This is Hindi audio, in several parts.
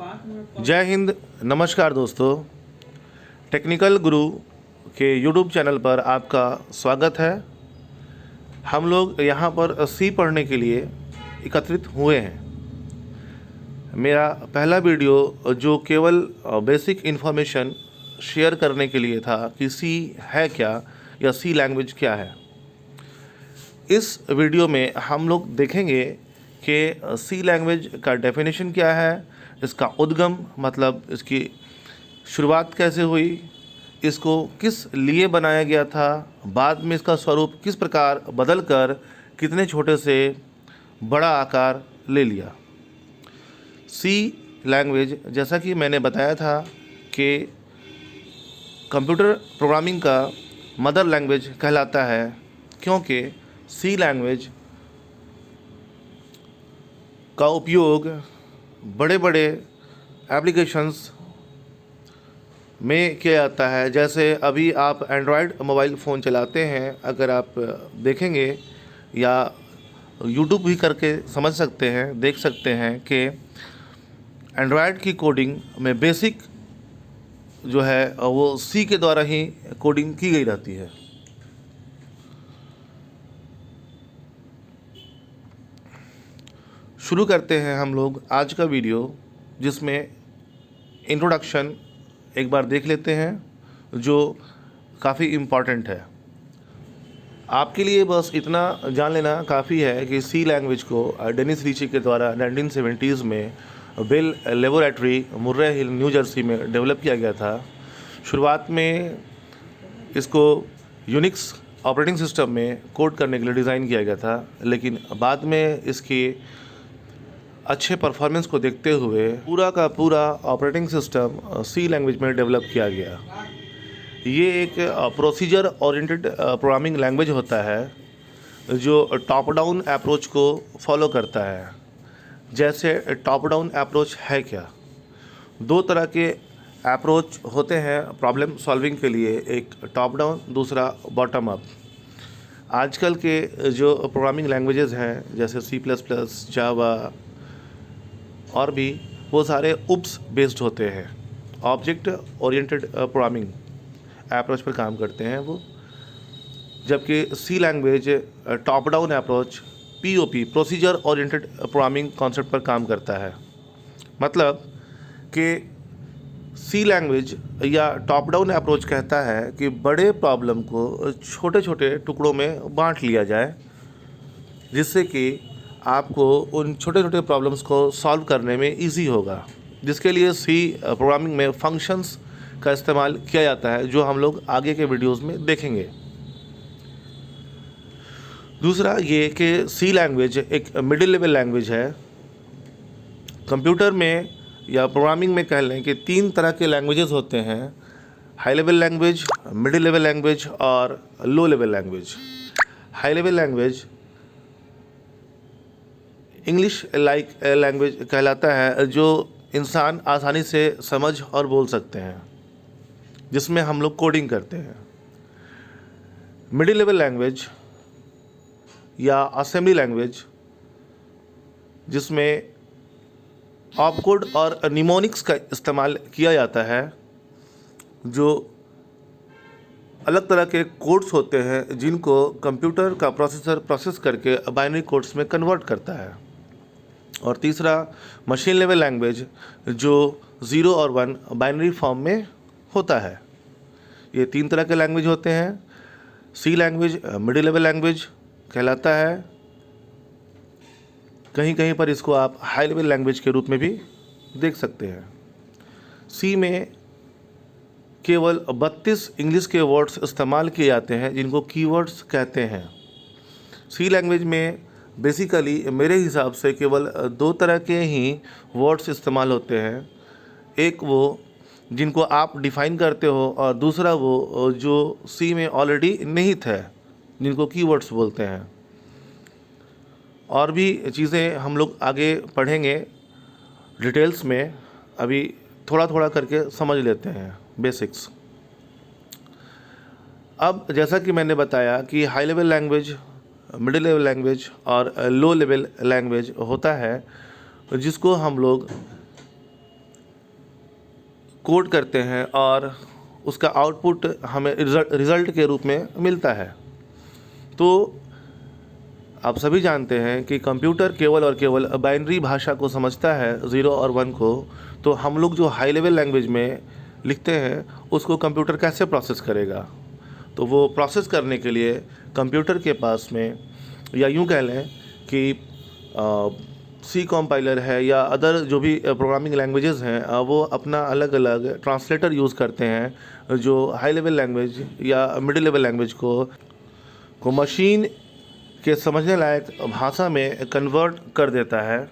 जय हिंद, नमस्कार दोस्तों। टेक्निकल गुरु के यूट्यूब चैनल पर आपका स्वागत है। हम लोग यहाँ पर सी पढ़ने के लिए एकत्रित हुए हैं। मेरा पहला वीडियो जो केवल बेसिक इन्फॉर्मेशन शेयर करने के लिए था कि सी है क्या या सी लैंग्वेज क्या है। इस वीडियो में हम लोग देखेंगे कि सी लैंग्वेज का डेफिनेशन क्या है, इसका उद्गम मतलब इसकी शुरुआत कैसे हुई, इसको किस लिए बनाया गया था, बाद में इसका स्वरूप किस प्रकार बदलकर कितने छोटे से बड़ा आकार ले लिया। सी लैंग्वेज, जैसा कि मैंने बताया था कि कंप्यूटर प्रोग्रामिंग का मदर लैंग्वेज कहलाता है, क्योंकि सी लैंग्वेज का उपयोग बड़े बड़े एप्लीकेशंस में किया जाता है। जैसे अभी आप एंड्रॉयड मोबाइल फ़ोन चलाते हैं, अगर आप देखेंगे या यूट्यूब भी करके समझ सकते हैं, देख सकते हैं कि एंड्रॉयड की कोडिंग में बेसिक जो है वो सी के द्वारा ही कोडिंग की गई रहती है। शुरू करते हैं हम लोग आज का वीडियो, जिसमें इंट्रोडक्शन एक बार देख लेते हैं जो काफ़ी इम्पॉर्टेंट है। आपके लिए बस इतना जान लेना काफ़ी है कि सी लैंग्वेज को डेनिस रीची के द्वारा 1970s में बेल लेबोरेटरी मुर्रे हिल न्यू जर्सी में डेवलप किया गया था। शुरुआत में इसको यूनिक्स ऑपरेटिंग सिस्टम में कोड करने के लिए डिज़ाइन किया गया था, लेकिन बाद में इसकी अच्छे परफॉर्मेंस को देखते हुए पूरा का पूरा ऑपरेटिंग सिस्टम सी लैंग्वेज में डेवलप किया गया। ये एक प्रोसीजर ओरिएंटेड प्रोग्रामिंग लैंग्वेज होता है जो टॉप डाउन अप्रोच को फॉलो करता है। जैसे टॉप डाउन अप्रोच है क्या, दो तरह के अप्रोच होते हैं प्रॉब्लम सॉल्विंग के लिए, एक टॉप डाउन, दूसरा बॉटम अप। आजकल के जो प्रोग्रामिंग लैंग्वेजेस हैं जैसे C++, जावा और भी, वो सारे उप्स बेस्ड होते हैं, ऑब्जेक्ट ओरिएंटेड प्रोग्रामिंग अप्रोच पर काम करते हैं वो। जबकि C language top down approach POP procedure oriented programming concept पर काम करता है। मतलब कि सी लैंग्वेज या टॉप डाउन अप्रोच कहता है कि बड़े प्रॉब्लम को छोटे छोटे टुकड़ों में बांट लिया जाए, जिससे कि आपको उन छोटे छोटे प्रॉब्लम्स को सॉल्व करने में इजी होगा, जिसके लिए सी प्रोग्रामिंग में फंक्शंस का इस्तेमाल किया जाता है, जो हम लोग आगे के वीडियोस में देखेंगे। दूसरा ये कि सी लैंग्वेज एक मिडिल लेवल लैंग्वेज है। कंप्यूटर में या प्रोग्रामिंग में कह लें कि 3 तरह के लैंग्वेजेस होते हैं, high level language, middle level language और low level language. High level language English like language कहलाता है, जो इंसान आसानी से समझ और बोल सकते हैं, जिसमें हम लोग कोडिंग करते हैं। मिडिल लेवल लैंग्वेज या असेंबली लैंग्वेज, जिसमें ऑपकोड और निमोनिक्स का इस्तेमाल किया जाता है, जो अलग तरह के कोड्स होते हैं जिनको कंप्यूटर का प्रोसेसर प्रोसेस करके बाइनरी कोड्स में कन्वर्ट करता है। और तीसरा मशीन लेवल लैंग्वेज, जो 0 और 1 बाइनरी फॉर्म में होता है। ये 3 तरह के लैंग्वेज होते हैं। सी लैंग्वेज मिडिल लेवल लैंग्वेज कहलाता है। कहीं कहीं पर इसको आप हाई लेवल लैंग्वेज के रूप में भी देख सकते हैं। सी में केवल 32 इंग्लिश के वर्ड्स इस्तेमाल किए जाते हैं, जिनको कीवर्ड्स कहते हैं। सी लैंग्वेज में बेसिकली मेरे हिसाब से केवल 2 तरह के ही वर्ड्स इस्तेमाल होते हैं। एक वो जिनको आप डिफ़ाइन करते हो, और दूसरा वो जो सी में ऑलरेडी निहित है, जिनको कीवर्ड्स बोलते हैं। और भी चीज़ें हम लोग आगे पढ़ेंगे डिटेल्स में, अभी थोड़ा थोड़ा करके समझ लेते हैं बेसिक्स। अब जैसा कि मैंने बताया कि high level language, middle level language और लो लेवल लैंग्वेज होता है, जिसको हम लोग कोड करते हैं और उसका आउटपुट हमें रिज़ल्ट के रूप में मिलता है। तो आप सभी जानते हैं कि कंप्यूटर केवल और केवल बाइनरी भाषा को समझता है, 0 और 1 को। तो हम लोग जो हाई लेवल लैंग्वेज में लिखते हैं उसको कंप्यूटर कैसे प्रोसेस करेगा? तो वो प्रोसेस करने के लिए कंप्यूटर के पास में, या यूँ कह लें कि सी कंपाइलर है या अदर जो भी प्रोग्रामिंग लैंग्वेजेस हैं, वो अपना अलग अलग ट्रांसलेटर यूज़ करते हैं जो हाई लेवल लैंग्वेज या मिडिल लेवल लैंग्वेज को मशीन के समझने लायक भाषा में कन्वर्ट कर देता है,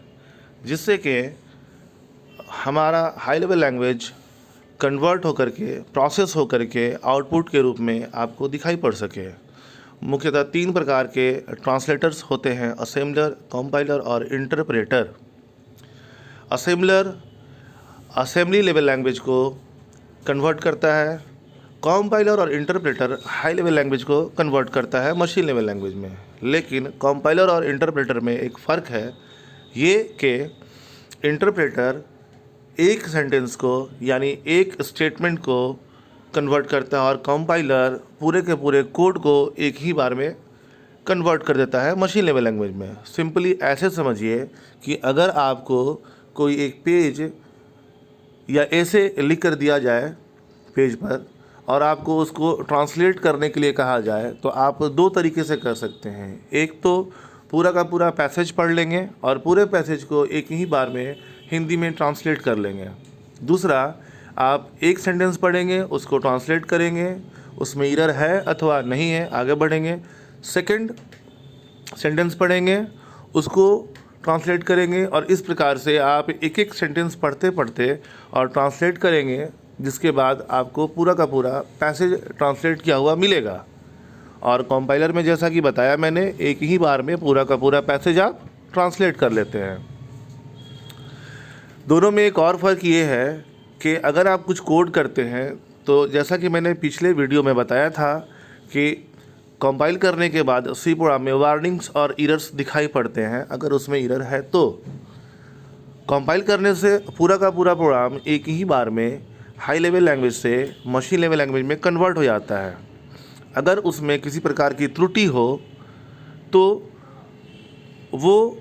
जिससे कि हमारा हाई लेवल लैंग्वेज कन्वर्ट होकर के, प्रोसेस होकर के आउटपुट के रूप में आपको दिखाई पड़ सके। मुख्यतः 3 प्रकार के ट्रांसलेटर्स होते हैं: असेंबलर, कंपाइलर और interpreter. Assembler assembly level language को कन्वर्ट करता है, कंपाइलर और इंटरप्रेटर हाई लेवल लैंग्वेज को कन्वर्ट करता है मशीन लेवल लैंग्वेज में। लेकिन कंपाइलर और इंटरप्रेटर में एक फ़र्क है, ये कि इंटरप्रेटर एक सेंटेंस को यानी एक स्टेटमेंट को कन्वर्ट करता है और कंपाइलर पूरे के पूरे कोड को एक ही बार में कन्वर्ट कर देता है मशीन लेवल लैंग्वेज में। सिंपली ऐसे समझिए कि अगर आपको कोई एक पेज या ऐसे लिख कर दिया जाए पेज पर और आपको उसको ट्रांसलेट करने के लिए कहा जाए, तो आप 2 तरीके से कर सकते हैं। एक तो पूरा का पूरा पैसेज पढ़ लेंगे और पूरे पैसेज को एक ही बार में हिंदी में ट्रांसलेट कर लेंगे। दूसरा, आप एक सेंटेंस पढ़ेंगे, उसको ट्रांसलेट करेंगे, उसमें एरर है अथवा नहीं है, आगे बढ़ेंगे। सेकंड सेंटेंस पढ़ेंगे, उसको ट्रांसलेट करेंगे और इस प्रकार से आप एक एक सेंटेंस पढ़ते पढ़ते और ट्रांसलेट करेंगे, जिसके बाद आपको पूरा का पूरा पैसेज ट्रांसलेट किया हुआ मिलेगा। और कंपाइलर में जैसा कि बताया मैंने, एक ही बार में पूरा का पूरा पैसेज आप ट्रांसलेट कर लेते हैं। दोनों में एक और फ़र्क ये है कि अगर आप कुछ कोड करते हैं, तो जैसा कि मैंने पिछले वीडियो में बताया था कि कंपाइल करने के बाद सी प्रोग्राम में वार्निंग्स और एरर्स दिखाई पड़ते हैं। अगर उसमें एरर है तो कंपाइल करने से पूरा का पूरा प्रोग्राम एक ही बार में हाई लेवल लैंग्वेज से मशीन लेवल लैंग्वेज में कन्वर्ट हो जाता है। अगर उसमें किसी प्रकार की त्रुटि हो तो वो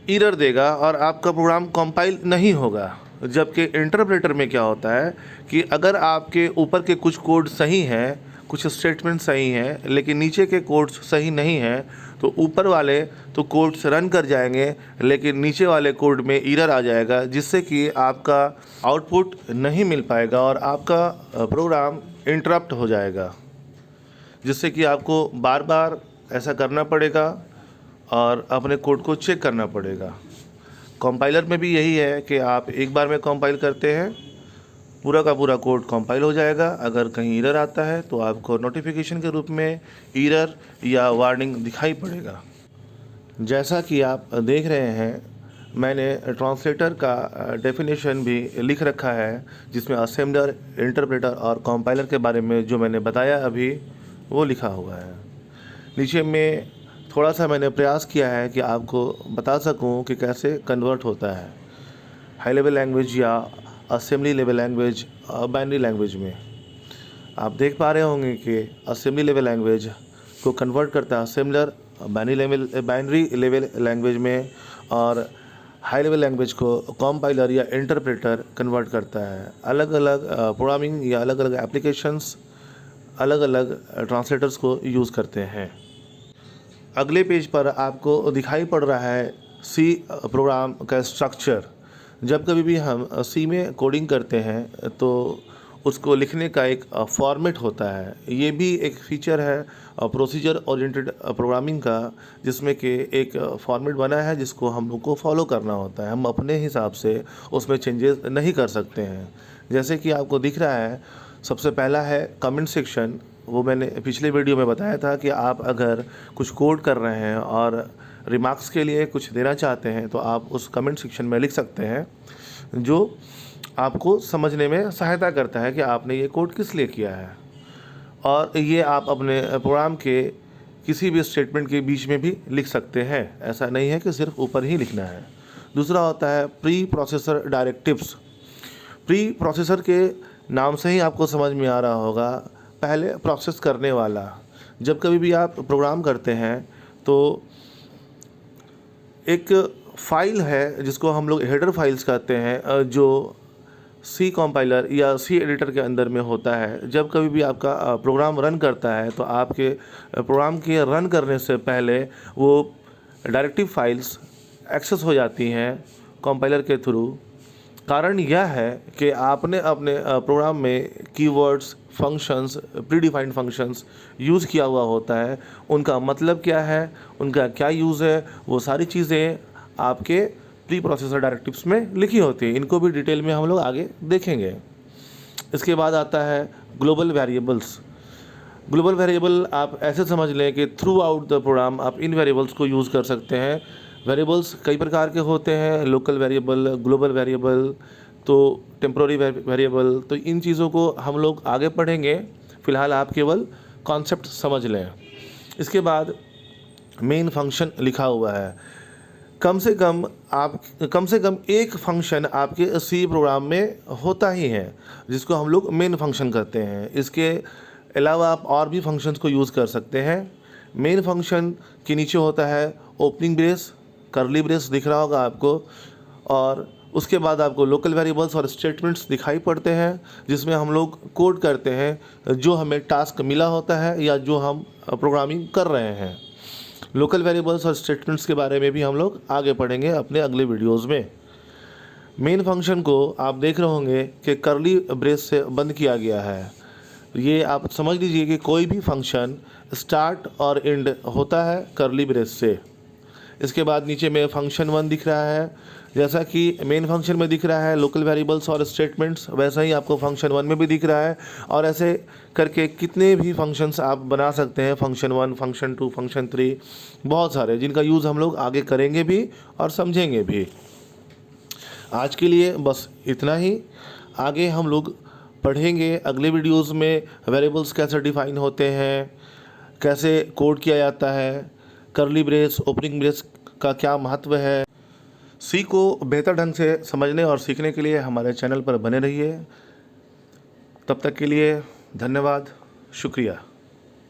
एरर देगा और आपका प्रोग्राम कंपाइल नहीं होगा। जबकि इंटरप्रेटर में क्या होता है कि अगर आपके ऊपर के कुछ कोड सही हैं, कुछ स्टेटमेंट सही हैं, लेकिन नीचे के कोड्स सही नहीं हैं, तो ऊपर वाले तो कोड्स रन कर जाएंगे लेकिन नीचे वाले कोड में एरर आ जाएगा, जिससे कि आपका आउटपुट नहीं मिल पाएगा और आपका प्रोग्राम इंटरप्ट हो जाएगा, जिससे कि आपको बार बार ऐसा करना पड़ेगा और अपने कोड को चेक करना पड़ेगा। कंपाइलर में भी यही है कि आप एक बार में कंपाइल करते हैं, पूरा का पूरा कोड कंपाइल हो जाएगा। अगर कहीं एरर आता है तो आपको नोटिफिकेशन के रूप में एरर या वार्निंग दिखाई पड़ेगा। जैसा कि आप देख रहे हैं, मैंने ट्रांसलेटर का डेफिनेशन भी लिख रखा है, जिसमें असेंबलर, इंटरप्रेटर और कंपाइलर के बारे में जो मैंने बताया अभी वो लिखा हुआ है। नीचे में थोड़ा सा मैंने प्रयास किया है कि आपको बता सकूं कि कैसे कन्वर्ट होता है हाई लेवल लैंग्वेज या assembly level language binary language में। आप देख पा रहे होंगे कि असेंबली लेवल लैंग्वेज को कन्वर्ट करता है असेंबलर बाइनरी लेवल लैंग्वेज में, और हाई लेवल लैंग्वेज को कंपाइलर या इंटरप्रेटर कन्वर्ट करता है। अलग अलग प्रोग्रामिंग या अलग अलग एप्लीकेशंस अलग अलग ट्रांसलेटर्स को यूज़ करते हैं। अगले पेज पर आपको दिखाई पड़ रहा है सी प्रोग्राम का स्ट्रक्चर। जब कभी भी हम सी में कोडिंग करते हैं तो उसको लिखने का एक फॉर्मेट होता है। ये भी एक फीचर है प्रोसीजर ओरिएंटेड प्रोग्रामिंग का, जिसमें कि एक फॉर्मेट बना है जिसको हम लोग को फॉलो करना होता है। हम अपने हिसाब से उसमें चेंजेस नहीं कर सकते हैं। जैसे कि आपको दिख रहा है, सबसे पहला है कमेंट सेक्शन। वो मैंने पिछले वीडियो में बताया था कि आप अगर कुछ कोड कर रहे हैं और रिमार्क्स के लिए कुछ देना चाहते हैं तो आप उस कमेंट सेक्शन में लिख सकते हैं, जो आपको समझने में सहायता करता है कि आपने ये कोड किस लिए किया है। और ये आप अपने प्रोग्राम के किसी भी स्टेटमेंट के बीच में भी लिख सकते हैं, ऐसा नहीं है कि सिर्फ ऊपर ही लिखना है। दूसरा होता है pre processor directives. Pre processor के नाम से ही आपको समझ में आ रहा होगा, पहले प्रोसेस करने वाला। जब कभी भी आप प्रोग्राम करते हैं तो एक फ़ाइल है जिसको हम लोग हेडर फाइल्स कहते हैं, जो सी कंपाइलर या सी एडिटर के अंदर में होता है। जब कभी भी आपका प्रोग्राम रन करता है तो आपके प्रोग्राम के रन करने से पहले वो डायरेक्टिव फाइल्स एक्सेस हो जाती हैं कंपाइलर के थ्रू। कारण यह है कि आपने अपने प्रोग्राम में keywords, functions, pre defined functions use किया हुआ होता है। उनका मतलब क्या है, उनका क्या यूज़ है, वो सारी चीज़ें आपके प्री प्रोसेसर डायरेक्टिव्स में लिखी होती है। इनको भी डिटेल में हम लोग आगे देखेंगे। इसके बाद आता है ग्लोबल वेरिएबल्स। ग्लोबल वेरिएबल आप ऐसे समझ लें कि थ्रू आउट द प्रोग्राम आप इन वेरिएबल्स को यूज़ कर सकते हैं। वेरिएबल्स कई प्रकार के होते हैं, लोकल वेरिएबल, ग्लोबल वेरिएबल, तो टेम्पोररी वेरिएबल। तो इन चीज़ों को हम लोग आगे पढ़ेंगे, फ़िलहाल आप केवल कॉन्सेप्ट समझ लें। इसके बाद मेन फंक्शन लिखा हुआ है। कम से कम एक फंक्शन आपके सी प्रोग्राम में होता ही है, जिसको हम लोग मेन फंक्शन कहते हैं। इसके अलावा आप और भी फंक्शंस को यूज़ कर सकते हैं। मेन फंक्शन के नीचे होता है ओपनिंग ब्रेस, करली ब्रेस दिख रहा होगा आपको, और उसके बाद आपको लोकल वेरिएबल्स और स्टेटमेंट्स दिखाई पड़ते हैं, जिसमें हम लोग कोड करते हैं जो हमें टास्क मिला होता है या जो हम प्रोग्रामिंग कर रहे हैं। लोकल वेरिएबल्स और स्टेटमेंट्स के बारे में भी हम लोग आगे पढ़ेंगे अपने अगले वीडियोस में। मेन फंक्शन को आप देख रहे होंगे कि करली ब्रेस से बंद किया गया है। ये आप समझ लीजिए कि कोई भी फंक्शन स्टार्ट और एंड होता है करली ब्रेस से। इसके बाद नीचे में फंक्शन 1 दिख रहा है, जैसा कि मेन फंक्शन में दिख रहा है लोकल वेरिएबल्स और स्टेटमेंट्स, वैसा ही आपको फंक्शन 1 में भी दिख रहा है। और ऐसे करके कितने भी फंक्शंस आप बना सकते हैं, फंक्शन 1, फंक्शन 2, फंक्शन 3, बहुत सारे, जिनका यूज़ हम लोग आगे करेंगे भी और समझेंगे भी। आज के लिए बस इतना ही। आगे हम लोग पढ़ेंगे अगले वीडियोज़ में वेरिएबल्स कैसे डिफ़ाइन होते हैं, कैसे कोड किया जाता है, करली ब्रेस, ओपनिंग ब्रेस का क्या महत्व है। सी को बेहतर ढंग से समझने और सीखने के लिए हमारे चैनल पर बने रहिए। तब तक के लिए धन्यवाद, शुक्रिया।